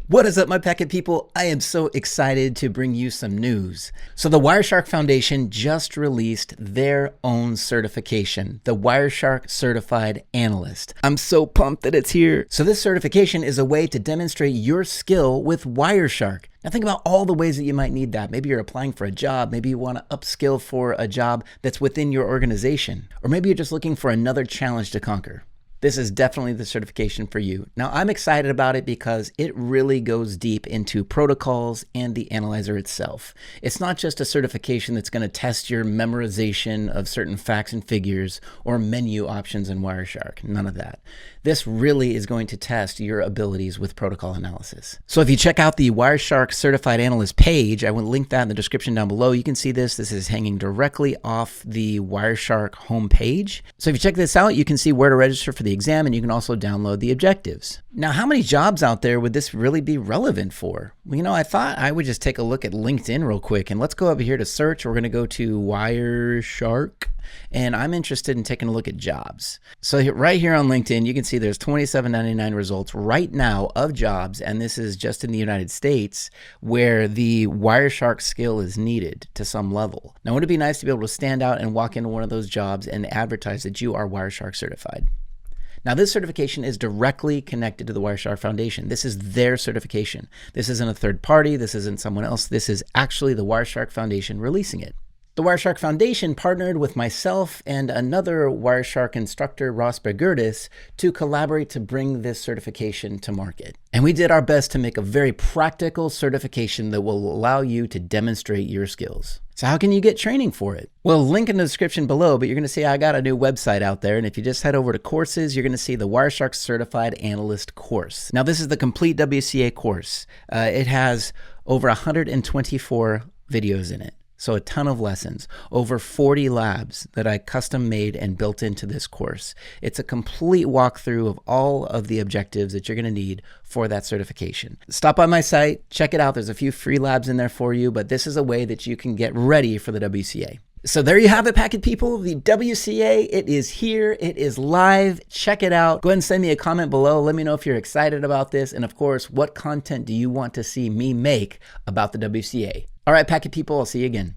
What is up, my packet people? I am so excited to bring you some news. So the Wireshark Foundation just released their own certification, the Wireshark Certified Analyst. I'm so pumped that it's here. So this certification is a way to demonstrate your skill with Wireshark. Now think about all the ways that you might need that. Maybe you're applying for a job. Maybe you want to upskill for a job that's within your organization. Or maybe you're just looking for another challenge to conquer. This is definitely the certification for you. Now, I'm excited about it because it really goes deep into protocols and the analyzer itself. It's not just a certification that's going to test your memorization of certain facts and figures or menu options in Wireshark. None of that. This really is going to test your abilities with protocol analysis. So if you check out the Wireshark Certified Analyst page, I will link that in the description down below. You can see this. This is hanging directly off the Wireshark homepage. So if you check this out, you can see where to register for the exam, and you can also download the objectives. Now, how many jobs out there would this really be relevant for? Well, I thought I would just take a look at LinkedIn real quick, and let's go over here to search. We're going to go to Wireshark, and I'm interested in taking a look at jobs. So right here on LinkedIn, you can see there's $27.99 results right now of jobs, and this is just in the United States where the Wireshark skill is needed to some level. Now, wouldn't it be nice to be able to stand out and walk into one of those jobs and advertise that you are Wireshark certified? Now, this certification is directly connected to the Wireshark Foundation. This is their certification. This isn't a third party. This isn't someone else. This is actually the Wireshark Foundation releasing it. The Wireshark Foundation partnered with myself and another Wireshark instructor, Ross Bergurdis, to collaborate to bring this certification to market. And we did our best to make a very practical certification that will allow you to demonstrate your skills. So how can you get training for it? Well, link in the description below, but you're going to see I got a new website out there. And if you just head over to courses, you're going to see the Wireshark Certified Analyst course. Now, this is the complete WCA course. It has over 124 videos in it. So a ton of lessons, over 40 labs that I custom made and built into this course. It's a complete walkthrough of all of the objectives that you're going to need for that certification. Stop by my site, check it out. There's a few free labs in there for you, but this is a way that you can get ready for the WCA. So there you have it, packet people. The WCA, it is here. It is live. Check it out. Go ahead and send me a comment below. Let me know if you're excited about this. And of course, what content do you want to see me make about the WCA? All right, packet people, I'll see you again.